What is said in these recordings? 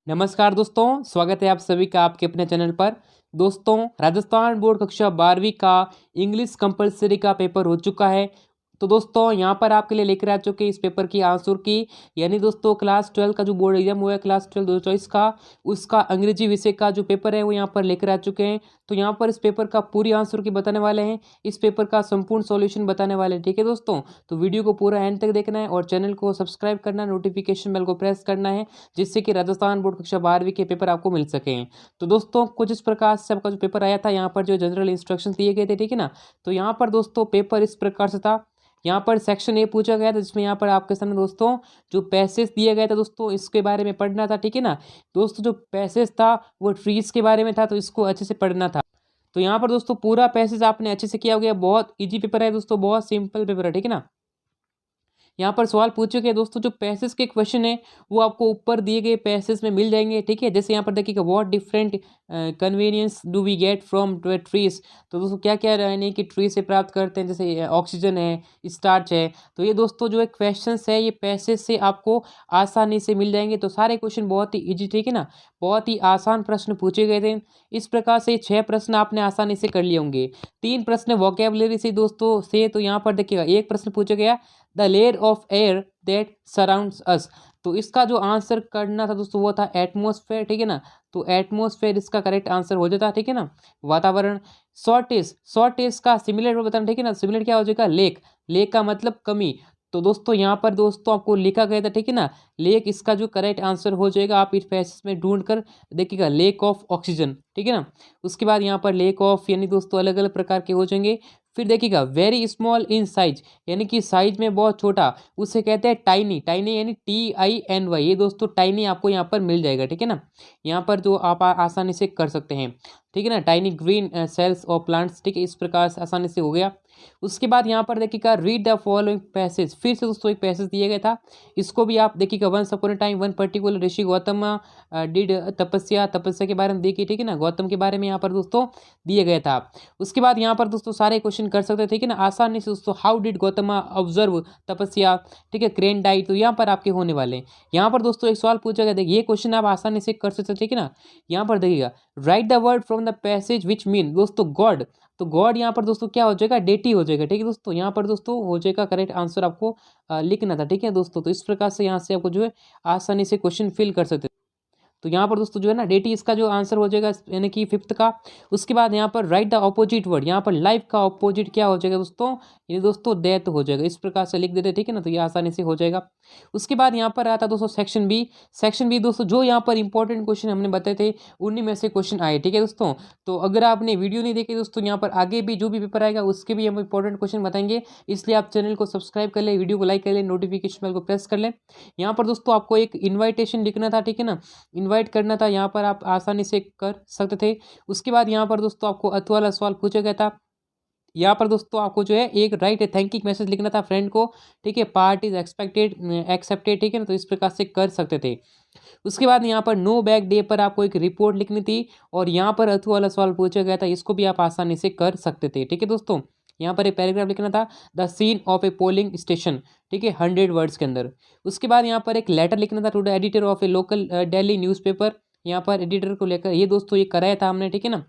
नमस्कार दोस्तों, स्वागत है आप सभी का आपके अपने चैनल पर। दोस्तों, राजस्थान बोर्ड कक्षा 12वीं का इंग्लिश कंपलसरी का पेपर हो चुका है। तो दोस्तों यहाँ पर आपके लिए लेकर आ चुके इस पेपर की आंसर की, यानी दोस्तों क्लास 12 का जो बोर्ड एग्जाम हुआ है क्लास 12 2024 का, उसका अंग्रेजी विषय का जो पेपर है वो यहाँ पर लेकर आ चुके हैं। तो यहाँ पर इस पेपर का पूरी आंसर की बताने वाले हैं, इस पेपर का संपूर्ण सॉल्यूशन बताने वाले हैं। ठीक है दोस्तों, तो वीडियो को पूरा एंड तक देखना है और चैनल को सब्सक्राइब करना, नोटिफिकेशन बेल को प्रेस करना है, जिससे कि राजस्थान बोर्ड कक्षा 12वीं के पेपर आपको मिल सके। तो दोस्तों कुछ इस प्रकार से आपका जो पेपर आया था, यहाँ पर जो जनरल इंस्ट्रक्शन दिए गए थे, ठीक है ना। तो यहाँ पर दोस्तों पेपर इस प्रकार से था। यहाँ पर सेक्शन ए पूछा गया था, जिसमें यहाँ पर आपके सामने दोस्तों जो पैसेज दिया गया था दोस्तों, इसके बारे में पढ़ना था। ठीक है ना दोस्तों, जो पैसेज था वो ट्रीज के बारे में था, तो इसको अच्छे से पढ़ना था। तो यहाँ पर दोस्तों पूरा पैसेज आपने अच्छे से किया हो गया। बहुत इजी पेपर है दोस्तों, बहुत सिंपल पेपर है। ठीक है ना, यहाँ पर सवाल पूछे गए दोस्तों, जो पैसेज के क्वेश्चन है वो आपको ऊपर दिए गए पैसेज में मिल जाएंगे। ठीक है, जैसे यहाँ पर देखिएगा, what different convenience do we get from trees. तो दोस्तों क्या क्या रहने की ट्री से प्राप्त करते हैं, जैसे ऑक्सीजन है, स्टार्च है। तो ये दोस्तों जो है क्वेश्चन है, ये पैसेज से आपको आसानी से मिल जाएंगे। तो सारे क्वेश्चन बहुत ही ईजी, ठीक है ना, बहुत ही आसान प्रश्न पूछे गए थे। इस प्रकार से 6 प्रश्न आपने आसानी से कर लिए होंगे। 3 प्रश्न वोकेबलरी से दोस्तों से। तो यहाँ पर देखिएगा, एक प्रश्न पूछा गया, the layer of air that surrounds us. तो इसका जो आंसर करना था दोस्तों वो था एटमोसफेयर। ठीक है ना, तो एटमोसफेयर इसका करेक्ट आंसर हो जाता है। ठीक है ना, वातावरण। शॉर्टेज का सिमिलर बताना। ठीक है ना, सिमिलर क्या हो जाएगा, लेक। लेक का मतलब कमी। तो दोस्तों यहाँ पर दोस्तों आपको लिखा गया था, ठीक है ना, लेक इसका जो करेक्ट आंसर हो जाएगा। आप इस पैसेज में ढूंढ कर देखिएगा, लेक ऑफ ऑक्सीजन। ठीक है ना, उसके बाद यहाँ पर लेक ऑफ, यानी दोस्तों अलग अलग प्रकार के हो जाएंगे। फिर देखिएगा, वेरी स्मॉल इन साइज, यानी कि साइज में बहुत छोटा, उसे कहते हैं टाइनी। टाइनी यानी TINY, ये दोस्तों टाइनी आपको यहाँ पर मिल जाएगा। ठीक है ना, यहाँ पर जो आप आसानी से कर सकते हैं। ठीक है ना, टाइनी ग्रीन सेल्स और प्लांट्स। ठीक है, इस प्रकार से आसानी से हो गया। उसके बाद यहाँ पर देखिएगा, रीड द फॉलोइंग पैसेज। फिर से दोस्तों एक पैसेज दिया गया था, इसको भी आप देखिएगा। Once upon a time one particular rishi Gautam did tapasya. तपस्या के बारे में देखिए, ठीक है ना, गौतम के बारे में यहाँ पर दोस्तों दिया गया था। उसके बाद यहाँ पर दोस्तों सारे क्वेश्चन कर सकते हैं। ठीक है ना, आसानी से दोस्तों, हाउ डिड गौतम ऑब्जर्व तपस्या। ठीक है, क्रेन डाइट, तो यहाँ पर आपके होने वाले हैं। यहाँ पर दोस्तों एक सवाल पूछा गया, देखिए ये क्वेश्चन आप आसानी से कर सकते हैं। ठीक है ना, यहाँ पर देखिएगा, right the word from the passage which mean दोस्तों गॉड। तो गॉड यहाँ पर दोस्तों क्या हो जाएगा, डेटी हो जाएगा। ठीक है दोस्तों, यहाँ पर दोस्तों हो जाएगा करेक्ट आंसर आपको लिखना था। ठीक है दोस्तों, तो इस प्रकार से यहाँ से आपको जो है आसानी से क्वेश्चन फिल कर सकते हैं। तो यहाँ पर दोस्तों जो है ना, डेटी इसका जो आंसर हो जाएगा, यानी कि 5th का। उसके बाद यहाँ पर राइट द ऑपोजिट वर्ड, यहाँ पर लाइफ का ऑपोजिट क्या हो जाएगा दोस्तों, ये दोस्तों डेथ हो जाएगा। इस प्रकार से लिख देते, ठीक है ना, तो ये आसानी से हो जाएगा। उसके बाद यहाँ पर आता दोस्तों सेक्शन बी। सेक्शन बी दोस्तों, जो यहाँ पर इंपॉर्टेंट क्वेश्चन हमने बताए थे, उन्हीं में से क्वेश्चन आए। ठीक है दोस्तों, तो अगर आपने वीडियो नहीं देखी दोस्तों, यहाँ पर आगे भी जो भी पेपर आएगा उसके भी हम इंपॉर्टेंट क्वेश्चन बताएंगे। इसलिए आप चैनल को सब्सक्राइब कर ले, वीडियो को लाइक कर ले, नोटिफिकेशन बेल को प्रेस कर ले। यहाँ पर दोस्तों आपको एक इन्वाइटेशन लिखना था। ठीक है ना, इन्वाइट करना था, यहाँ पर आप आसानी से कर सकते थे। उसके बाद यहाँ पर दोस्तों आपको अथवा वाला सवाल पूछा गया था। यहाँ पर दोस्तों आपको जो है एक राइट थैंक यू मैसेज लिखना था फ्रेंड को। ठीक है, पार्ट इज एक्सपेक्टेड एक्सेप्टेड। ठीक है ना, तो इस प्रकार से कर सकते थे। उसके बाद यहाँ पर नो बैक डे पर आपको एक रिपोर्ट लिखनी थी, और यहाँ पर अथवा वाला सवाल पूछा गया था, इसको भी आप आसानी से कर सकते थे। ठीक है दोस्तों, यहाँ पर एक पैराग्राफ लिखना था, the scene of a polling station. ठीक है, 100 वर्ड्स के अंदर। उसके बाद यहाँ पर एक लेटर लिखना था to the editor of a local Delhi newspaper. यहाँ पर एडिटर को लेकर ये दोस्तों ये कराया था हमने। ठीक है ना,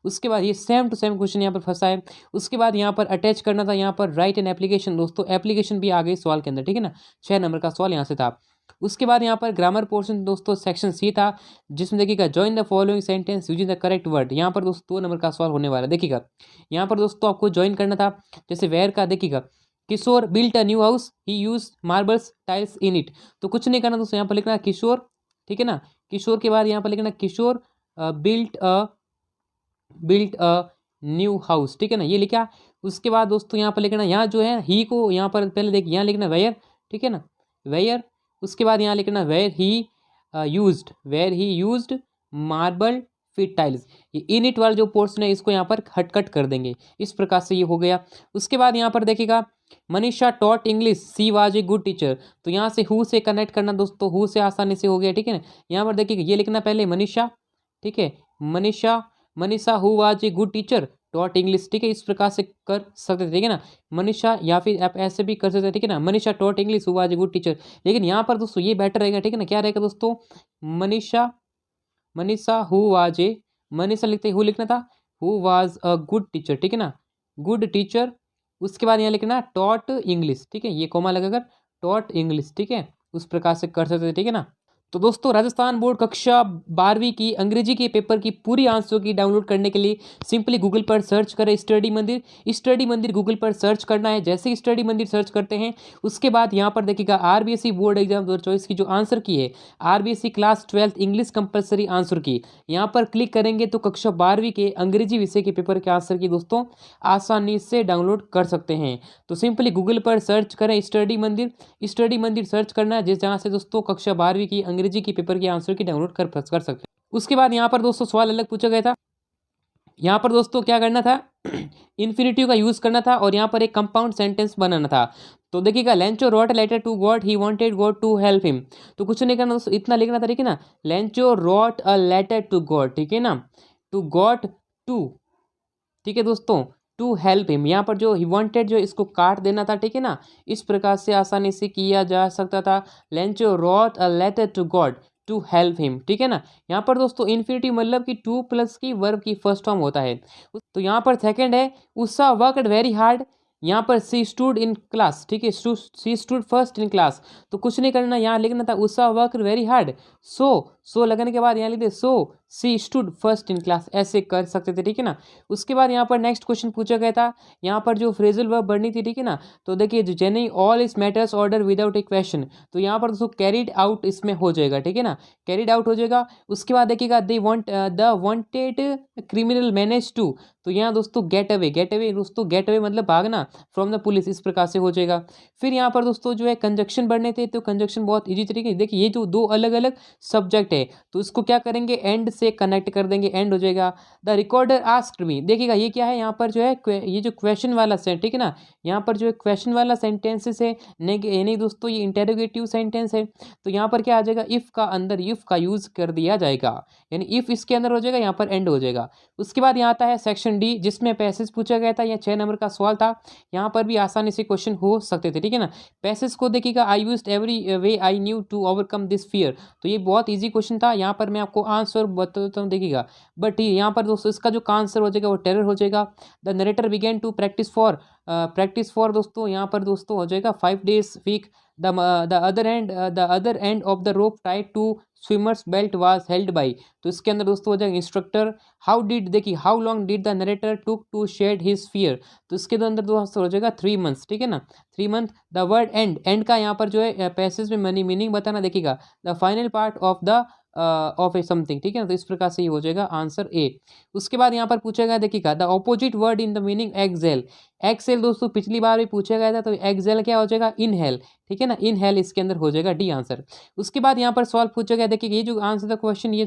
उसके बाद ये सेम टू सेम क्वेश्चन यहाँ पर फंसा है। उसके बाद यहाँ पर अटैच करना था, यहाँ पर राइट एन एप्लीकेशन। दोस्तों एप्लीकेशन भी आ गई सवाल के अंदर। ठीक है ना, 6 नंबर का सवाल यहाँ से था। उसके बाद यहाँ पर ग्रामर पोर्शन दोस्तों सेक्शन सी था, जिसमें देखिएगा, join the following sentence using the correct word. यहाँ पर दोस्तों 2 नंबर का सवाल होने वाला है। देखिएगा, यहाँ पर दोस्तों आपको ज्वाइन करना था, जैसे वेयर का देखिएगा, Kishore built a new house, he use marbles tiles in it. तो कुछ नहीं करना दोस्तों, यहाँ पर लिखना किशोर। ठीक है ना, किशोर के बाद यहाँ पर लिखना किशोर बिल्ट अ न्यू हाउस। ठीक है ना, ये लिखा। उसके बाद दोस्तों यहाँ पर लिखना, यहाँ जो है ही को यहाँ पर पहले देखिए, यहाँ लिखना वेयर। ठीक है ना, वेयर। उसके बाद यहाँ लिखना where he used marble fit tiles. ये इन इट वाला जो पोर्शन है, इसको यहाँ पर कट कर देंगे। इस प्रकार से ये हो गया। उसके बाद यहाँ पर देखिएगा, Manisha taught English, she was a good teacher. तो यहाँ से हु से कनेक्ट करना दोस्तों, हु से आसानी से हो गया। ठीक है ना, यहाँ पर देखिए ये लिखना पहले मनीषा। ठीक है, Manisha Manisha who was a good teacher taught English. ठीक है, इस प्रकार से कर सकते थे। ठीक है ना, मनीषा, या फिर आप ऐसे भी कर सकते हैं। ठीक है ना, Manisha taught English who was a good teacher. लेकिन यहाँ पर दोस्तों ये बेटर रहेगा। ठीक है ना, क्या रहेगा दोस्तों, Manisha Manisha who was a, Manisha लिखते हु लिखना था, who was a good teacher, ठीक है ना, गुड टीचर। उसके बाद यहाँ लिखना टॉट इंग्लिश, ठीक है, ये कोमा लगाकर टॉट इंग्लिश, ठीक है, उस प्रकार से कर सकते थे, ठीक है ना। तो दोस्तों राजस्थान बोर्ड कक्षा 12वीं की अंग्रेजी के पेपर की पूरी आंसर की डाउनलोड करने के लिए सिंपली गूगल पर सर्च करें स्टडी मंदिर। स्टडी मंदिर गूगल पर सर्च करना है। जैसे ही स्टडी मंदिर सर्च करते हैं उसके बाद यहाँ पर देखिएगा आरबीएसई बोर्ड एग्जाम 2024 की जो आंसर की है, RBSE class 12 English compulsory answer की, यहाँ पर क्लिक करेंगे तो कक्षा 12वीं के अंग्रेजी विषय के पेपर के आंसर की दोस्तों आसानी से डाउनलोड कर सकते हैं। तो सिंपली गूगल पर सर्च करें स्टडी मंदिर, स्टडी मंदिर सर्च करना है जिस जहाँ से दोस्तों कक्षा 12वीं की अंग्रेजी की पेपर के आंसर की डाउनलोड कर सकते हैं। उसके बाद यहाँ पर दोस्तों सवाल अलग पूछा गया था। यहाँ पर दोस्तों क्या करना था, इन्फिनिटिव का यूज करना था और यहाँ पर एक कंपाउंड सेंटेंस बनाना था। तो देखिएगा Lencho wrote letter to God, he wanted God to help him. तो कुछ नहीं करना दोस्तों, इतना लिखना था, ठीक है ना, Lencho wrote a letter to God, ठीक है ना, टू गॉड टू, ठीक है दोस्तों, टू हेल्प हिम। यहाँ पर जो ही वांटेड जो इसको काट देना था, ठीक है ना, इस प्रकार से आसानी से किया जा सकता था। Lencho wrote a letter to God to help him, ठीक है ना। यहाँ पर दोस्तों इन्फिनिटिव मतलब कि टू प्लस की वर्ब की फर्स्ट फॉर्म होता है। तो यहाँ पर सेकंड है उषा वर्कड वेरी हार्ड, यहाँ पर सी स्टूड इन क्लास, ठीक है, she stood first in class. तो कुछ नहीं करना, यहाँ लिखना था Usha worked very hard, so लगाने के बाद यहाँ लिख दे so she stood first in class, ऐसे कर सकते थे, ठीक है ना। उसके बाद यहाँ पर नेक्स्ट क्वेश्चन पूछा गया था, यहाँ पर जो फ्रेजल वर्ब बढ़नी थी, ठीक है ना। तो देखिए जो जेनी ऑल इस मैटर्स ऑर्डर विदाउट ए क्वेश्चन, तो यहाँ पर दोस्तों कैरिड आउट इसमें हो जाएगा, ठीक है ना, कैरिड आउट हो जाएगा। उसके बाद देखिएगा they want the wanted criminal manage to, तो यहाँ दोस्तों गेट अवे दोस्तों, गेट अवे मतलब भागना फ्रॉम द पुलिस, इस प्रकार से हो जाएगा। फिर यहाँ पर दोस्तों जो है कंजक्शन बढ़ने थे, तो कंजक्शन बहुत इजी तरीके, देखिए ये जो दो अलग अलग सब्जेक्ट है तो इसको क्या करेंगे एंड से कनेक्ट कर देंगे, एंड हो जाएगा। द रिकॉर्डर आस्क्ड मी, देखिएगा ये क्या है, यहाँ पर जो है ये जो क्वेश्चन वाला सेंटेंस, ठीक है ना, यहाँ पर जो है क्वेश्चन वाला सेंटेंसेस है, नहीं दोस्तों ये इंटेरोगेटिव सेंटेंस है। तो यहाँ पर क्या आ जाएगा, इफ का अंदर इफ का यूज कर दिया जाएगा, यानी इफ इसके अंदर हो जाएगा, यहाँ पर एंड हो जाएगा। उसके बाद यहाँ आता है सेक्शन डी जिसमें पैसेज पूछा गया था, यह 6 नंबर का सवाल था। यहाँ पर भी आसानी से क्वेश्चन हो सकते थे, ठीक है ना। पैसेज को देखिएगा I used every way I knew to overcome this fear, तो ये बहुत इजी क्वेश्चन था। यहाँ पर मैं आपको आंसर बताता हूँ, देखिएगा, बट यहाँ पर दोस्तों इसका जो आंसर हो जाएगा वो टेरर हो जाएगा। The narrator began to practice for दोस्तों, यहाँ पर दोस्तों हो जाएगा 5 days week. The other end of the rope tied to swimmers belt was held by, तो इसके अंदर दोस्तों हो जाएगा इंस्ट्रक्टर। हाउ डिड, देखिए how long did the narrator took to shed his fear, तो इसके अंदर दोस्तों हो जाएगा 3 months, ठीक है ना, 3 month। द वर्ड एंड का यहाँ पर जो है पैसेज में मनी मीनिंग बताना, देखिएगा the final part of A something, ठीक है ना, तो इस प्रकार से ये हो जाएगा आंसर ए। उसके बाद यहाँ पर पूछा गया, देखिएगा the opposite word in the meaning excel, excel दोस्तों पिछली बार भी पूछा गया था, तो एक्सेल क्या हो जाएगा इनहेल, ठीक है ना, इनहेल इसके अंदर हो जाएगा डी आंसर। उसके बाद यहाँ पर सवाल पूछा गया, देखिए ये जो आंसर द क्वेश्चन, ये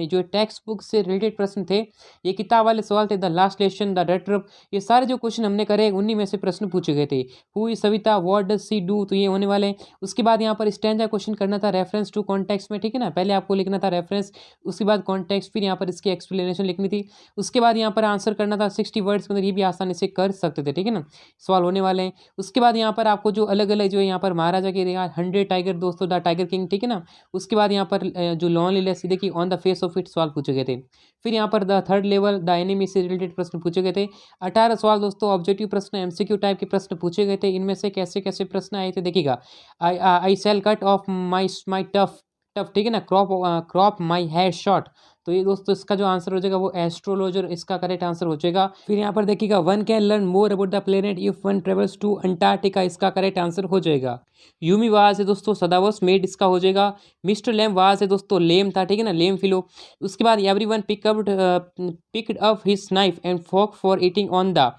जो टेक्स्ट बुक से रिलेटेड प्रश्न थे, ये किताब वाले सवाल थे, द लास्ट लेसन, द रेट्रप, ये सारे जो क्वेश्चन हमने करे उन्हीं में से प्रश्न पूछे गए थे। Who is Savita, what does she do, तो ये होने वाले हैं। उसके बाद यहाँ पर स्टैंजा क्वेश्चन करना था रेफरेंस टू कॉन्टेक्स्ट में, ठीक है ना, पहले आपको लिखना था रेफरेंस, उसके बाद कॉन्टेक्स्ट, फिर यहाँ पर इसकी एक्सप्लेनेशन लिखनी थी। उसके बाद यहाँ पर आंसर करना था 60 वर्ड्स के अंदर, ये भी आसानी से कर सकते थे, ठीक है ना, सवाल होने वाले हैं। उसके बाद यहाँ पर आपको जो अलग अलग जो है यहाँ पर महाराजा के 100 टाइगर दोस्तों, द टाइगर किंग, ठीक है ना। उसके बाद यहाँ पर जो लॉनलीनेस, देखिए on the face of it सवाल पूछे गए थे। फिर यहाँ पर the third level, the enemy से रिलेटेड प्रश्न पूछे गए थे। 18 सवाल दोस्तों ऑब्जेक्टिव प्रश्न, एमसीक्यू टाइप के प्रश्न पूछे गए थे। इनमें से कैसे कैसे प्रश्न आए थे, देखिएगा आई शैल कट ऑफ माई टफ, ठीक है ना, क्रॉप माई हेयर शॉर्ट, तो ये दोस्तों इसका जो आंसर हो जाएगा वो एस्ट्रोलॉजर इसका करेक्ट आंसर हो जाएगा। फिर यहाँ पर देखिएगा one can learn more about the planet if one travels to Antarctica, इसका करेक्ट आंसर हो जाएगा। यूमी वाज है दोस्तों सदावस मेड, इसका हो जाएगा। मिस्टर लेम वाज है दोस्तों लेम था, ठीक है ना, लेम फिलो। उसके बाद everyone picked up his knife and fork for eating on the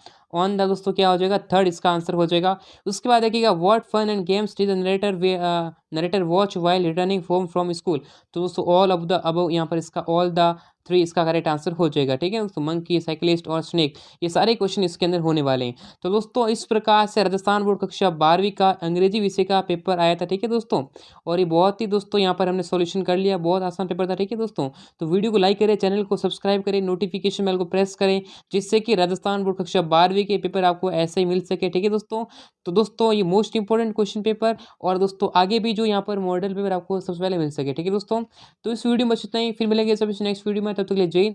दोस्तों क्या हो जाएगा थर्ड, इसका आंसर हो जाएगा। उसके बाद देखिएगा what fun and games did the narrator watch while returning home from school, तो दोस्तों ऑल ऑफ द अबव, यहाँ पर इसका ऑल द 3 इसका करेक्ट आंसर हो जाएगा। ठीक है दोस्तों, मंकी, साइकिलिस्ट और स्नेक, ये सारे क्वेश्चन इसके अंदर होने वाले हैं। तो दोस्तों इस प्रकार से राजस्थान बोर्ड कक्षा 12वीं का अंग्रेजी विषय का पेपर आया था। ठीक है दोस्तों, और ये बहुत ही दोस्तों यहाँ पर हमने सॉल्यूशन कर लिया, बहुत आसान पेपर था। ठीक है दोस्तों, तो वीडियो को लाइक करें, चैनल को सब्सक्राइब करें, नोटिफिकेशन बेल को प्रेस करें, जिससे कि राजस्थान बोर्ड कक्षा 12वीं के पेपर आपको ऐसे ही मिल सके। ठीक है दोस्तों, तो दोस्तों ये मोस्ट इंपॉर्टेंट क्वेश्चन पेपर, और दोस्तों आगे भी जो यहाँ पर मॉडल पेपर आपको सबसे पहले मिल सके। ठीक है दोस्तों, तो इस वीडियो में बस इतना ही, फिर मिलेंगे सभी नेक्स्ट वीडियो में, तब तक के लिए जय हिंद।